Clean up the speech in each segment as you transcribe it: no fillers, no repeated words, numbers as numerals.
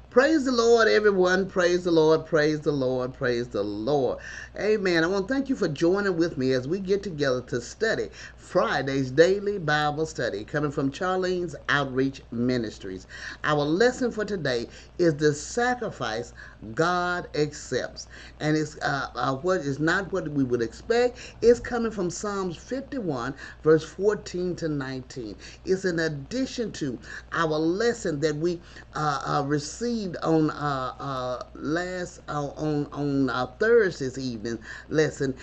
Praise the Lord, everyone. Praise the Lord. Praise the Lord. Praise the Lord. Amen. I want to thank you for joining with me as we get together to study Friday's daily Bible study coming from Charlene's Outreach Ministries. Our lesson for today is the sacrifice God accepts. And it's what is not what we would expect. It's coming from Psalms 51, verse 14 to 19. It's in addition to our lesson that we received on last on Thursday's evening lesson.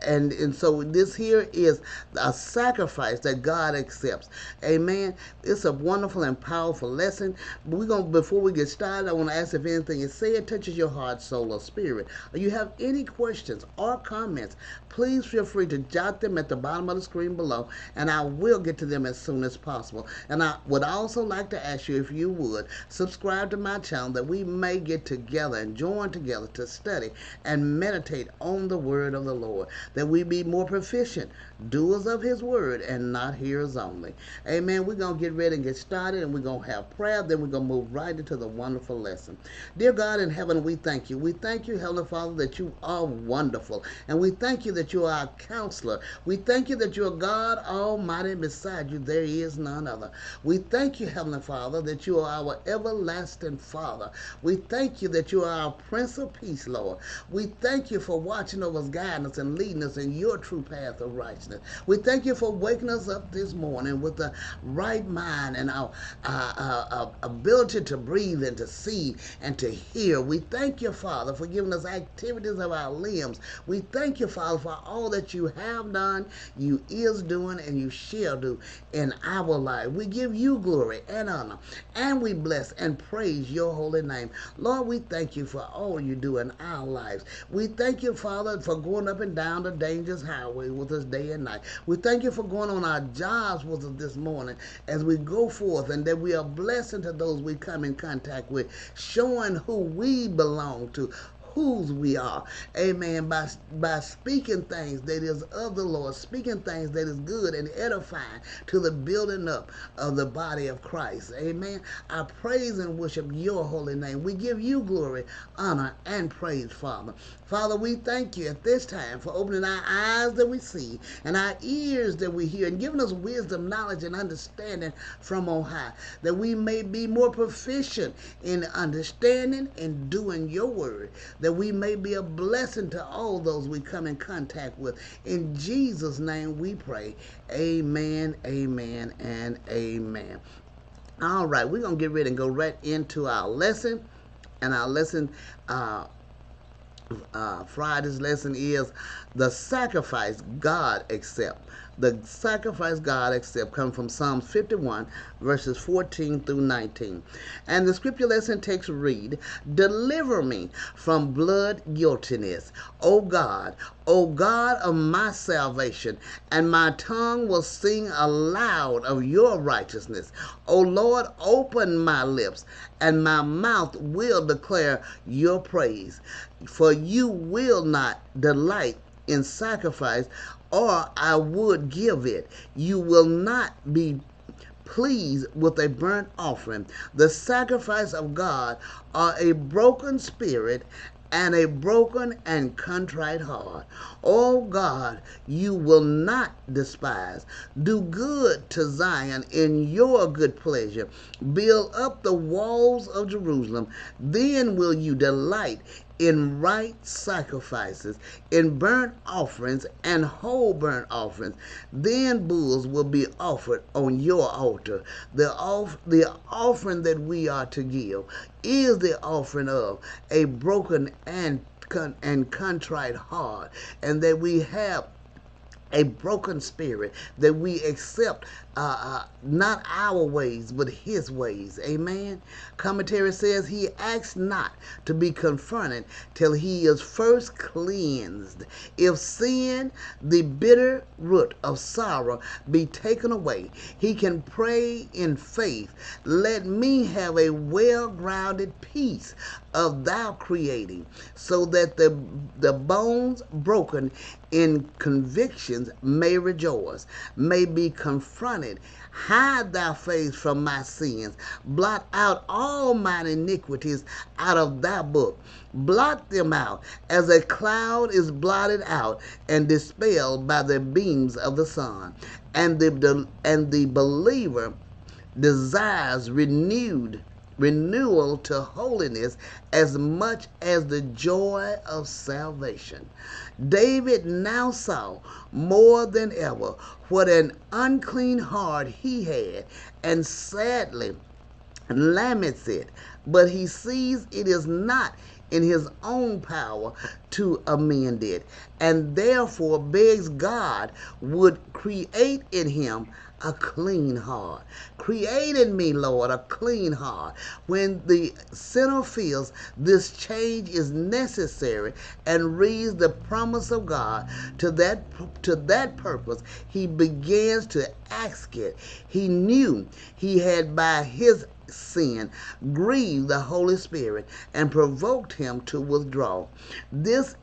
And so this here is a sacrifice that God accepts. Amen. It's a wonderful and powerful lesson. But before we get started, I want to ask if anything is said touches your heart, soul, or spirit, or you have any questions or comments, please feel free to jot them at the bottom of the screen below, and I will get to them as soon as possible. And I would also like to ask you if you would subscribe to my channel that we may get together and join together to study and meditate on the word of the Lord, that we be more proficient doers of his word and not hearers only. Amen. We're going to get ready and get started, and we're going to have prayer. Then we're going to move right into the wonderful lesson. Dear God in heaven, we thank you. We thank you, Heavenly Father, that you are wonderful. And we thank you that you are our counselor. We thank you that you are God Almighty, and beside you there is none other. We thank you, Heavenly Father, that you are our everlasting Father. We thank you that you are our Prince of Peace, Lord. We thank you for watching over us, guiding us, and leading us in your true path of righteousness. We thank you for waking us up this morning with the right mind and our ability to breathe and to see and to hear. We thank you, Father, for giving us activities of our limbs. We thank you, Father, for all that you have done, you is doing, and you shall do in our life. We give you glory and honor, and we bless and praise your holy name. Lord, we thank you for all you do in our lives. We thank you, Father, for going up and down the dangerous highway with us day and night. We thank you for going on our jobs with us this morning as we go forth, and that we are blessing to those we come in contact with, showing who we belong to, whose we are. Amen. By speaking things that is of the Lord, speaking things that is good and edifying to the building up of the body of Christ. Amen. I praise and worship your holy name. We give you glory, honor, and praise, Father. Father, we thank you at this time for opening our eyes that we see and our ears that we hear, and giving us wisdom, knowledge, and understanding from on high, that we may be more proficient in understanding and doing your word, that we may be a blessing to all those we come in contact with. In Jesus' name we pray. Amen, amen, and amen. All right, we're going to get ready and go right into our lesson. And our lesson, Friday's lesson is the sacrifice God accepts. The sacrifice God accepts comes from Psalms 51, verses 14 through 19. And the scripture lesson text read, "Deliver me from blood guiltiness, O God of my salvation, and my tongue will sing aloud of your righteousness. O Lord, open my lips, and my mouth will declare your praise. For you will not delight in sacrifice, or I would give it. You will not be pleased with a burnt offering. The sacrifice of God are a broken spirit and a broken and contrite heart. O God, you will not despise. Do good to Zion in your good pleasure. Build up the walls of Jerusalem. Then will you delight in right sacrifices, in burnt offerings and whole burnt offerings. Then bulls will be offered on your altar. The offering that we are to give is the offering of a broken and contrite heart, and that we have a broken spirit, that we accept not our ways but his ways. Amen. Commentary says he acts not to be confronted till he is first cleansed. If sin, the bitter root of sorrow, be taken away, he can pray in faith, let me have a well-grounded peace of thou creating, so that the bones broken in convictions may rejoice, may be confronted. Hide thy face from my sins. Blot out all mine iniquities out of thy book. Blot them out as a cloud is blotted out and dispelled by the beams of the sun. And the believer desires renewal to holiness as much as the joy of salvation. David now saw more than ever what an unclean heart he had, and sadly laments it, but he sees it is not in his own power to amend it, and therefore begs God would create in him a clean heart. Create in me, Lord, a clean heart. When the sinner feels this change is necessary and reads the promise of God to that purpose, he begins to ask it. He knew he had by his sin grieved the Holy Spirit and provoked him to withdraw. This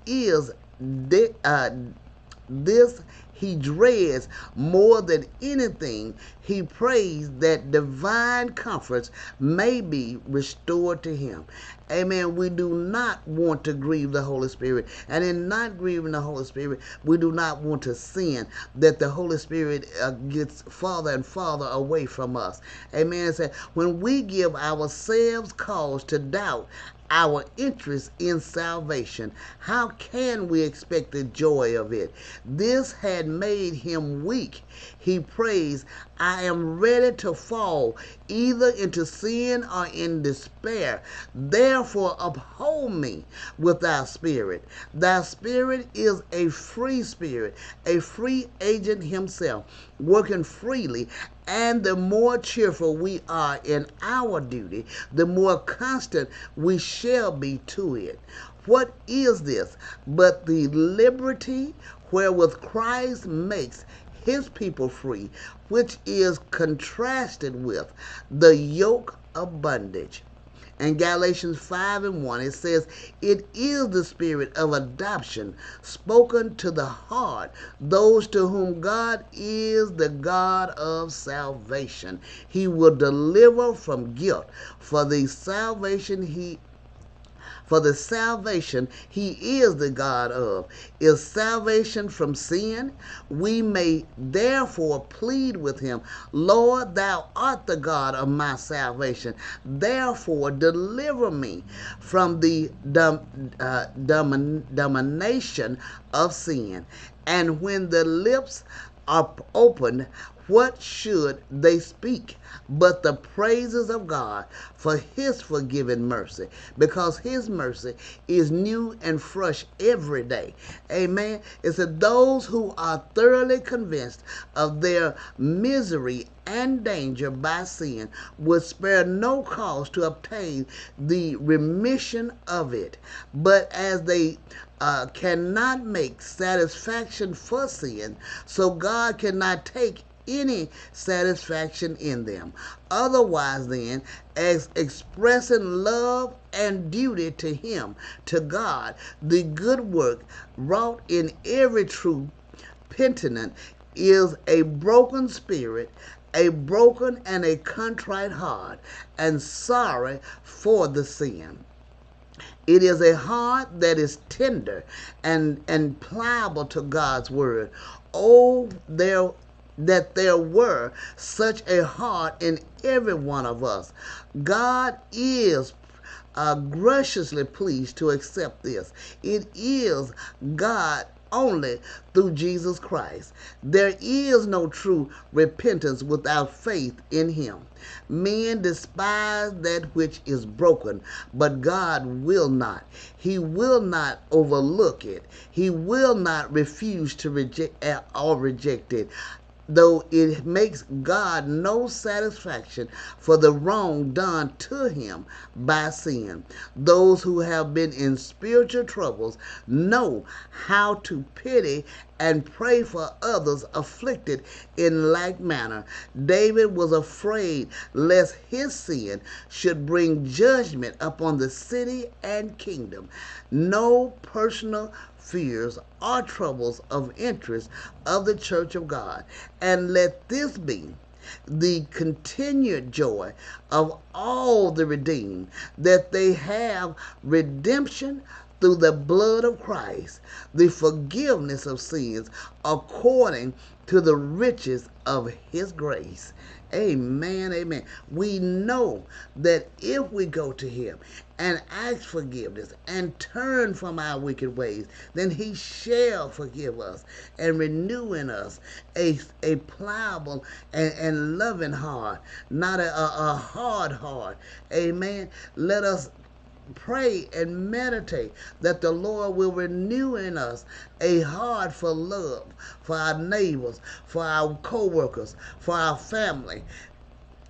he dreads more than anything. He prays that divine comforts may be restored to him. Amen. We do not want to grieve the Holy Spirit. And in not grieving the Holy Spirit, we do not want to sin, that the Holy Spirit gets farther and farther away from us. Amen. It says, when we give ourselves cause to doubt our interest in salvation, how can we expect the joy of it? This had made him weak. He prays, I am ready to fall either into sin or in despair. Therefore uphold me with thy spirit. Thy spirit is a free spirit, a free agent himself, working freely. And the more cheerful we are in our duty, the more constant we shall be to it. What is this but the liberty wherewith Christ makes his people free, which is contrasted with the yoke of bondage? In Galatians 5:1, it says, it is the spirit of adoption spoken to the heart, those to whom God is the God of salvation. He will deliver from guilt for the salvation he is the God of, is salvation from sin. We may therefore plead with him, Lord, thou art the God of my salvation. Therefore deliver me from the domination of sin. And when the lips are opened, what should they speak but the praises of God for his forgiving mercy? Because his mercy is new and fresh every day. Amen. It's that those who are thoroughly convinced of their misery and danger by sin would spare no cost to obtain the remission of it. But as they cannot make satisfaction for sin, so God cannot take any satisfaction in them. Otherwise, then, as expressing love and duty to him, to God, the good work wrought in every true penitent is a broken spirit, a broken and a contrite heart, and sorry for the sin. It is a heart that is tender and pliable to God's word. Oh, that there were such a heart in every one of us. God is graciously pleased to accept this. It is God only through Jesus Christ. There is no true repentance without faith in him. Men despise that which is broken, but God will not. He will not overlook it. He will not refuse to reject it, though it makes God no satisfaction for the wrong done to him by sin. Those who have been in spiritual troubles know how to pity and pray for others afflicted in like manner. David was afraid lest his sin should bring judgment upon the city and kingdom. No personal fears or troubles of interest of the church of God. And let this be the continued joy of all the redeemed, that they have redemption through the blood of Christ, the forgiveness of sins according to the riches of his grace. Amen, amen. We know that if we go to him and ask forgiveness and turn from our wicked ways, then he shall forgive us and renew in us a pliable and loving heart, not a hard heart. Amen. Let us pray and meditate that the Lord will renew in us a heart for love, for our neighbors, for our co-workers, for our family.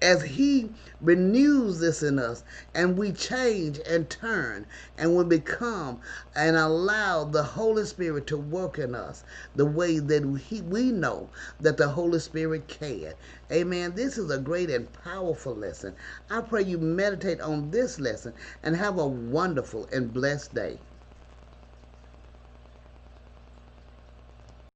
As he renews this in us and we change and turn and we become and allow the Holy Spirit to work in us the way that we know that the Holy Spirit can. Amen. This is a great and powerful lesson. I pray you meditate on this lesson and have a wonderful and blessed day.